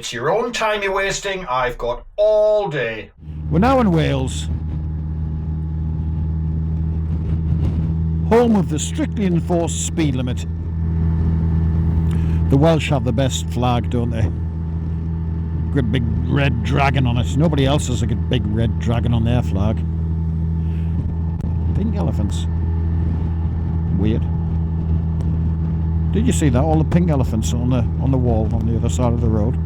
It's your own time you're wasting. I've got all day. We're now in Wales, home of the strictly enforced speed limit. The Welsh have the best flag, don't they? Good big red dragon on it. Nobody else has a good big red dragon on their flag. Pink elephants. Weird. Did you see that? All the pink elephants on the wall on the other side of the road.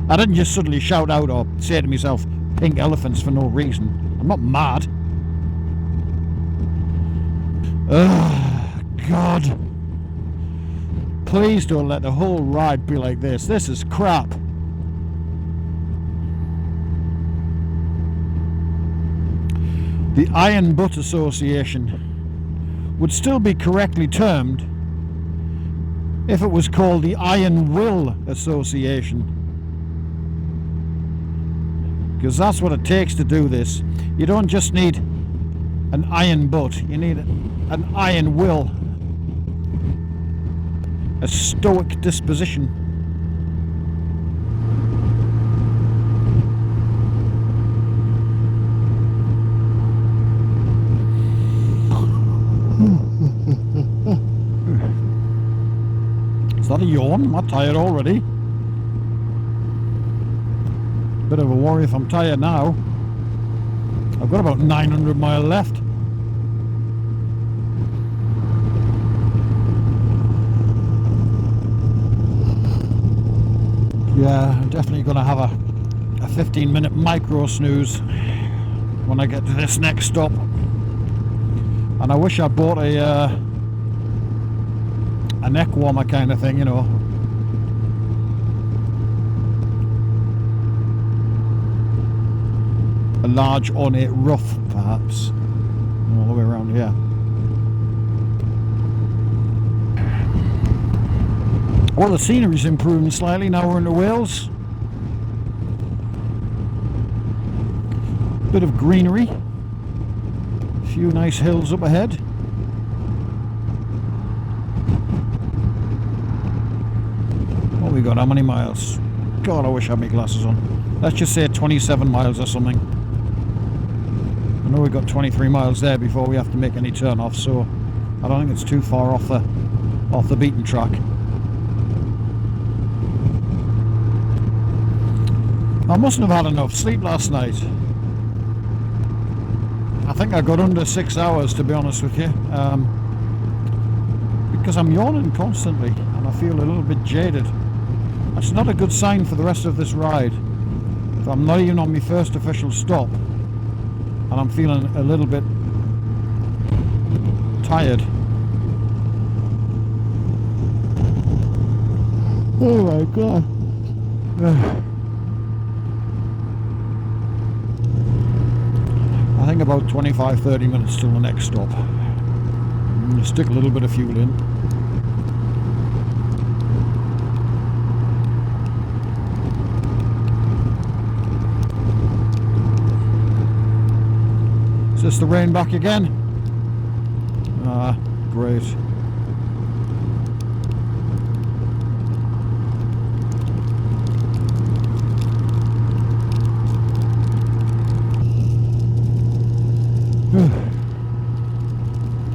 I didn't just suddenly shout out or say to myself, pink elephants for no reason. I'm not mad. Ugh, God. Please don't let the whole ride be like this. This is crap. The Iron Butt Association would still be correctly termed if it was called the Iron Will Association. Because that's what it takes to do this. You don't just need an iron butt, you need an iron will. A stoic disposition. Is that a yawn? Am I tired already? Bit of a worry if I'm tired now. I've got about 900 miles left. Yeah, I'm definitely going to have a 15-minute micro snooze when I get to this next stop. And I wish I bought a neck warmer kind of thing, you know. A large ornate ruff, perhaps, all the way around here. Well, the scenery's improving slightly now we're into Wales. Bit of greenery. A few nice hills up ahead. What we got? How many miles? God, I wish I had my glasses on. Let's just say 27 miles or something. I know we've got 23 miles there before we have to make any turn off, so I don't think it's too far off the beaten track. I mustn't have had enough sleep last night. I think I got under 6 hours, to be honest with you, because I'm yawning constantly and I feel a little bit jaded. That's not a good sign for the rest of this ride. If I'm not even on my first official stop and I'm feeling a little bit tired. Oh my God. I think about 25-30 minutes till the next stop. I'm going to stick a little bit of fuel in. Is this the rain back again? Ah, great.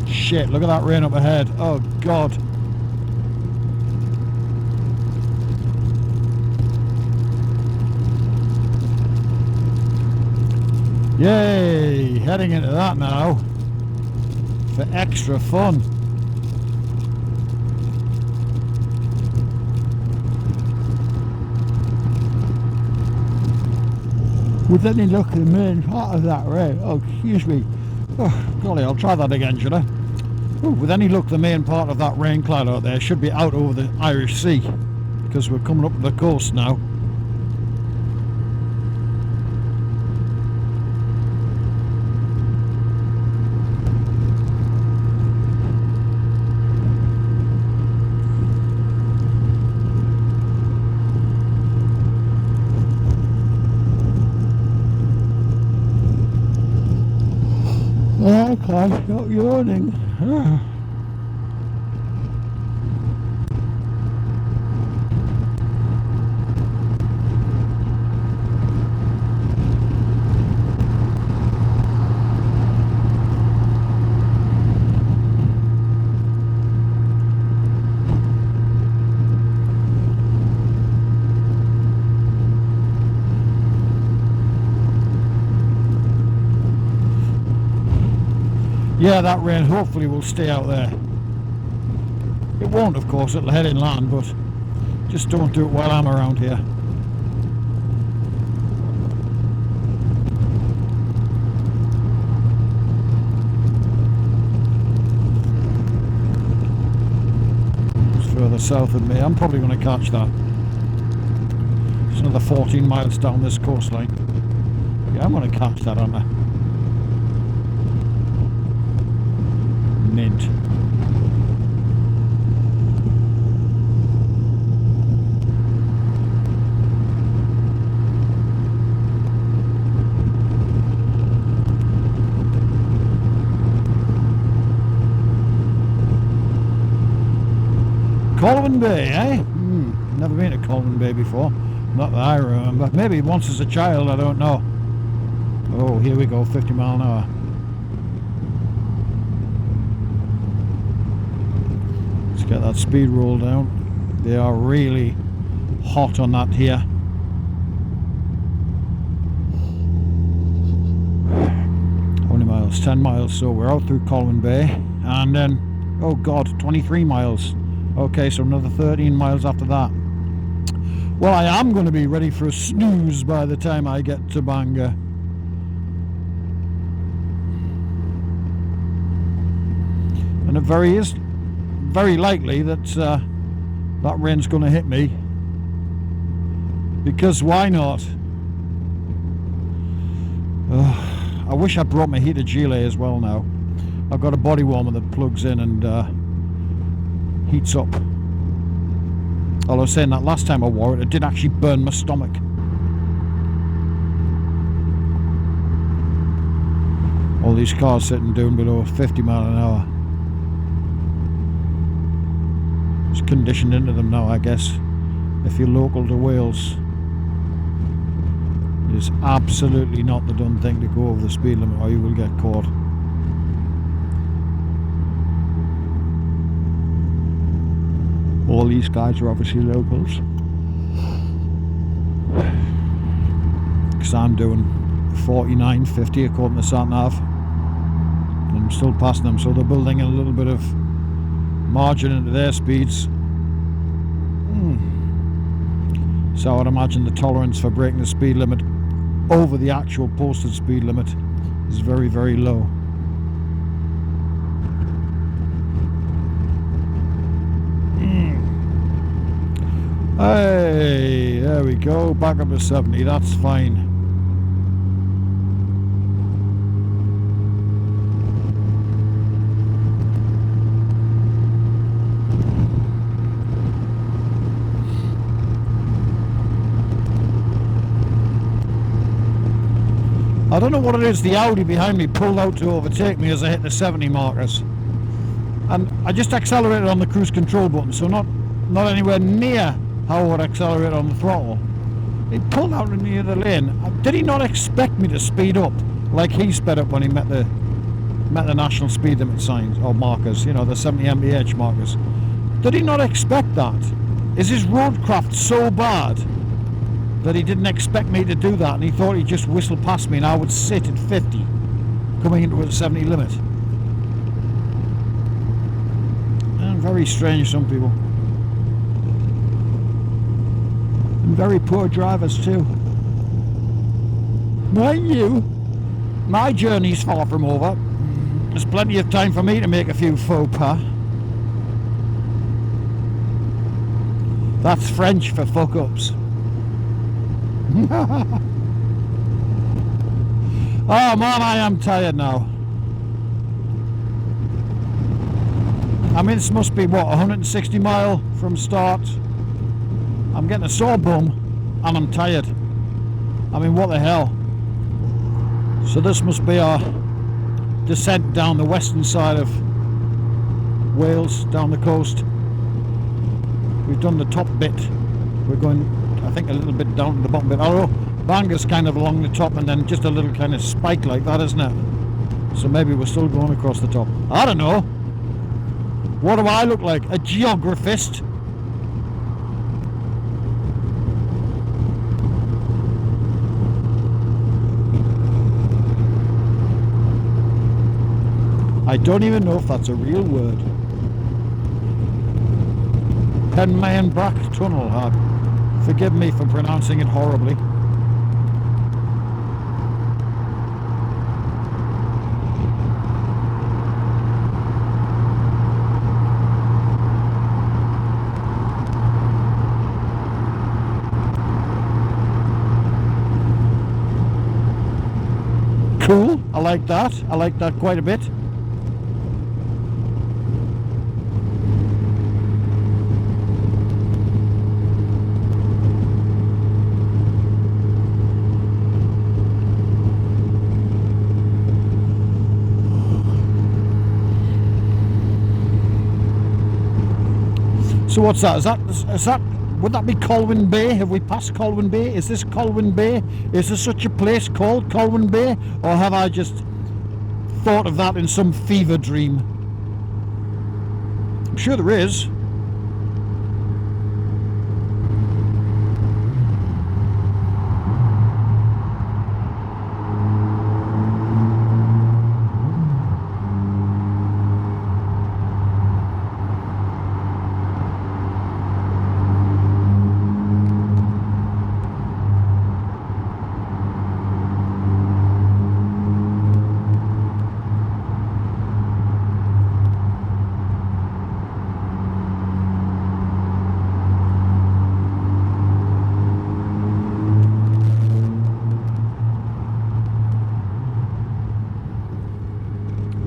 Shit, look at that rain up ahead. Oh God. Yay, heading into that now for extra fun. With any luck, the main part of that rain, oh excuse me, oh golly, I'll try that again, should I? Ooh, with any luck, the main part of that rain cloud out there should be out over the Irish Sea, because we're coming up the coast now. I can't stop yawning. Yeah, that rain hopefully will stay out there. It won't, of course, it'll head inland, but just don't do it while I'm around here. It's further south of me. I'm probably going to catch that. It's another 14 miles down this coastline. Yeah, I'm going to catch that, aren't I? Mint. Colwyn Bay, eh? Never been to Colwyn Bay before. Not that I remember. Maybe once as a child, I don't know. Oh, here we go, 50 mile an hour. Let's get that speed roll down. They are really hot on that here. How many miles? 10 miles. So we're out through Colwyn Bay. And then, oh God, 23 miles. Okay, so another 13 miles after that. Well, I am going to be ready for a snooze by the time I get to Bangor. And it is very likely that that rain's going to hit me. Because why not? I wish I brought my heated gilet as well now. I've got a body warmer that plugs in and heats up. Although I was saying that last time I wore it, it did actually burn my stomach. All these cars sitting down below 50 mile an hour. It's conditioned into them now, I guess. If you're local to Wales, it is absolutely not the done thing to go over the speed limit or you will get caught. All these guys are obviously locals. Because I'm doing 49.50 according to SatNav. And I'm still passing them, so they're building in a little bit of margin into their speeds. So I'd imagine the tolerance for breaking the speed limit over the actual posted speed limit is very, very low. Hey, there we go, back up to 70, that's fine. I don't know what it is, the Audi behind me pulled out to overtake me as I hit the 70 markers. And I just accelerated on the cruise control button, so not anywhere near how I would accelerate on the throttle. He pulled out in the other lane. Did he not expect me to speed up like he sped up when he met the national speed limit signs or markers, you know, the 70 mph markers? Did he not expect that? Is his roadcraft so bad that he didn't expect me to do that and he thought he'd just whistle past me and I would sit at 50 coming into a 70 limit? And very strange, some people. And very poor drivers too. Mind you, my journey's far from over. There's plenty of time for me to make a few faux pas. That's French for fuck-ups. Oh man, I am tired now. I mean, this must be what, 160 mile from start. I'm getting a sore bum and I'm tired. I mean, what the hell? So this must be our descent down the western side of Wales, down the coast. We've done the top bit. We're going, I think, a little bit down to the bottom bit. Although Bangor's kind of along the top and then just a little kind of spike like that, isn't it? So maybe we're still going across the top. I don't know. What do I look like? A geographist? I don't even know if that's a real word. Penmaenbrack Tunnel. Forgive me for pronouncing it horribly. Cool. I like that. I like that quite a bit. So what's that? Is that would that be Colwyn Bay? Have we passed Colwyn Bay? Is this Colwyn Bay? Is there such a place called Colwyn Bay? Or have I just thought of that in some fever dream? I'm sure there is.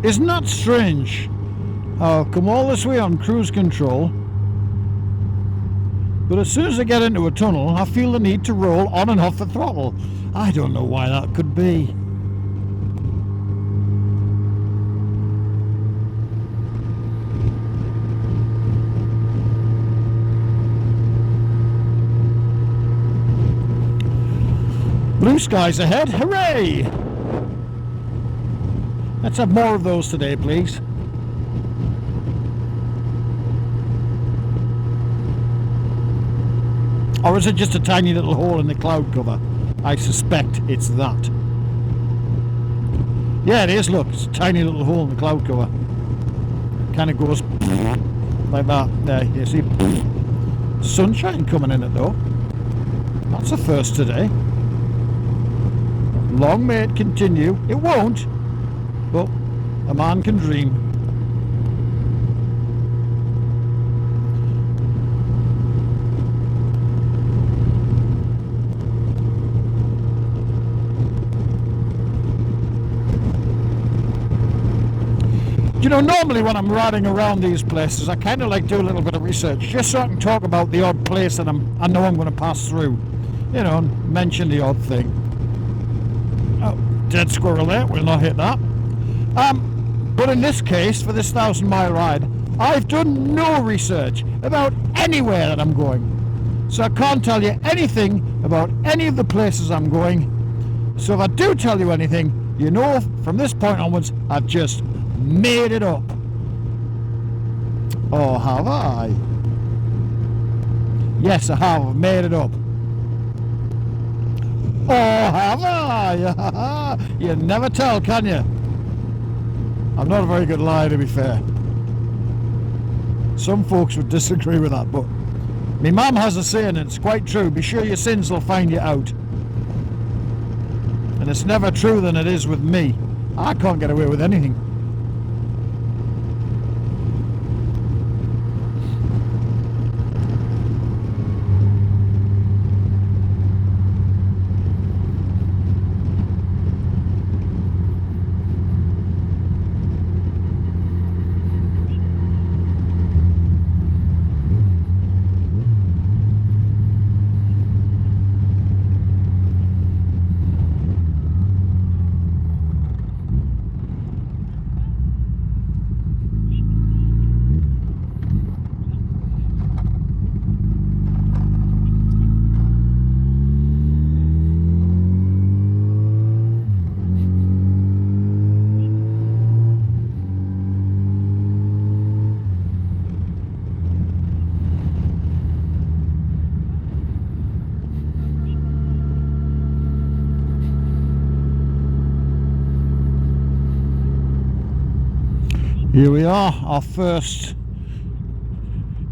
Isn't that strange? I'll come all this way on cruise control, but as soon as I get into a tunnel, I feel the need to roll on and off the throttle. I don't know why that could be. Blue skies ahead, hooray! Let's have more of those today, please. Or is it just a tiny little hole in the cloud cover? I suspect it's that. Yeah, it is, look. It's a tiny little hole in the cloud cover. Kind of goes like that. There, you see? Sunshine coming in it, though. That's a first today. Long may it continue. It won't. But a man can dream. You know, normally when I'm riding around these places, I kind of like do a little bit of research, just so I can talk about the odd place that I know I'm going to pass through. You know, mention the odd thing. Oh, dead squirrel there. We'll not hit that. But in this case, for this 1,000-mile ride, I've done no research about anywhere that I'm going. So I can't tell you anything about any of the places I'm going. So if I do tell you anything, you know from this point onwards, I've just made it up. Or have I? Yes, I have. I've made it up. Or have I? You never tell, can you? I'm not a very good liar, to be fair. Some folks would disagree with that, but my mum has a saying, and it's quite true: be sure your sins will find you out. And it's never truer than it is with me. I can't get away with anything. Here we are, our first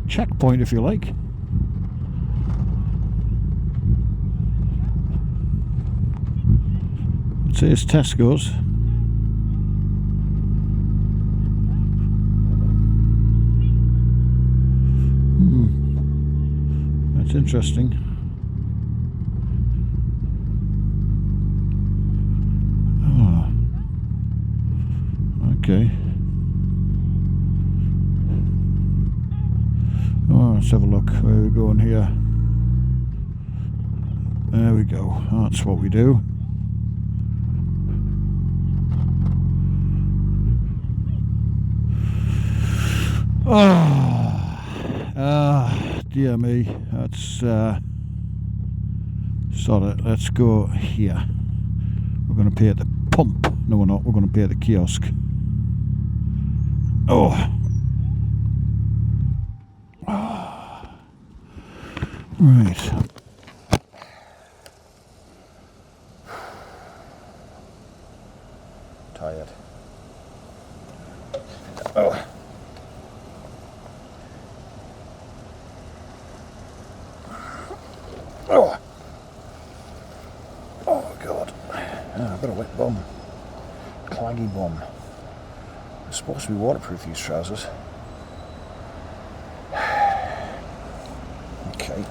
checkpoint, if you like. It says Tesco's. That's interesting. Okay. Oh, let's have a look. Where are we going here? There we go. That's what we do. Dear me. That's sort of. Let's go here. We're going to pay at the pump. No, we're not. We're going to pay at the kiosk. Oh. Right. Tired. Oh. Oh. Oh God. I've got a wet bum. Claggy bum. It's supposed to be waterproof, these trousers. Okay.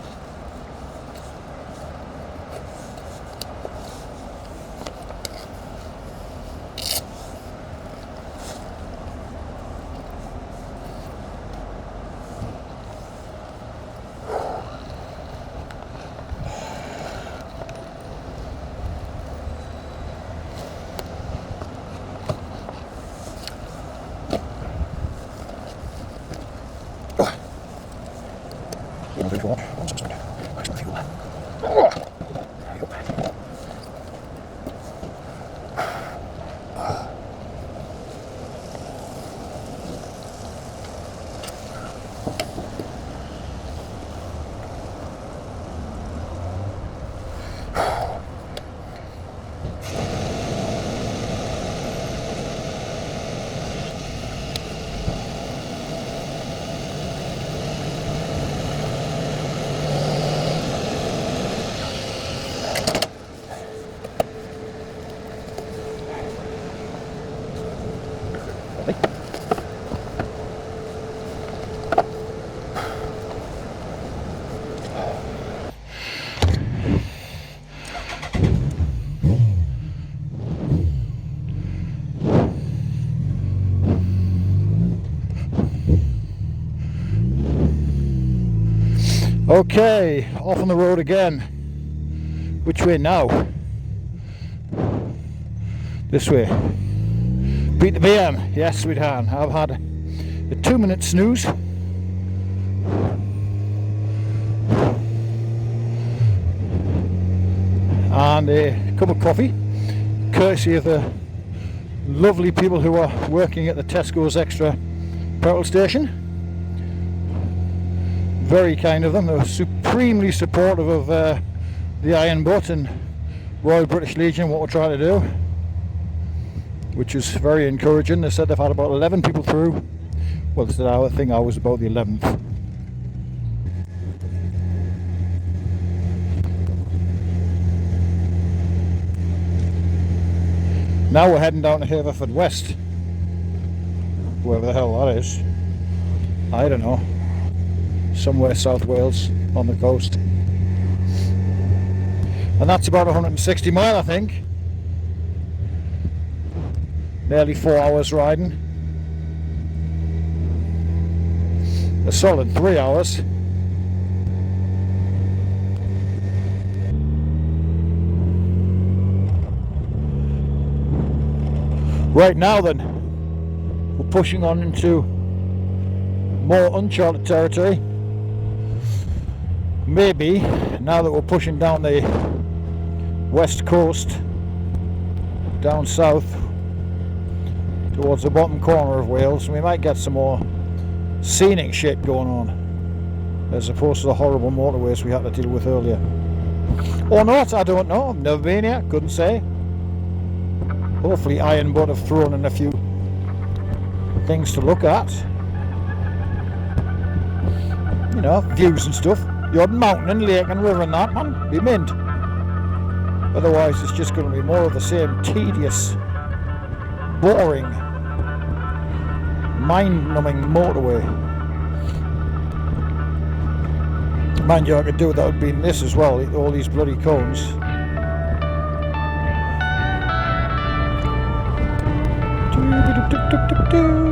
Okay, off on the road again. Which way now? This way. Beat the BM. Yes, we can. I've had a 2-minute snooze. And a cup of coffee, courtesy of the lovely people who are working at the Tesco's Extra petrol station. Very kind of them. They were supremely supportive of the Iron Butt and Royal British Legion, what we're trying to do, which is very encouraging. They said they've had about 11 people through. Well, they said I think I was about the 11th. Now we're heading down to Haverford West, wherever the hell that is. I don't know. Somewhere South Wales on the coast. And that's about 160 mile, I think. Nearly 4 hours riding. A solid 3 hours. Right now then, we're pushing on into more uncharted territory. Maybe, now that we're pushing down the west coast, down south towards the bottom corner of Wales, we might get some more scenic shit going on, as opposed to the horrible motorways we had to deal with earlier. Or not, I don't know. I've never been here, couldn't say. Hopefully Iron Butt have thrown in a few things to look at. You know, views and stuff. Your mountain and lake and river and that, man, be mint. Otherwise it's just going to be more of the same tedious, boring, mind-numbing motorway. Mind you, I could do without being this as well, all these bloody cones. Do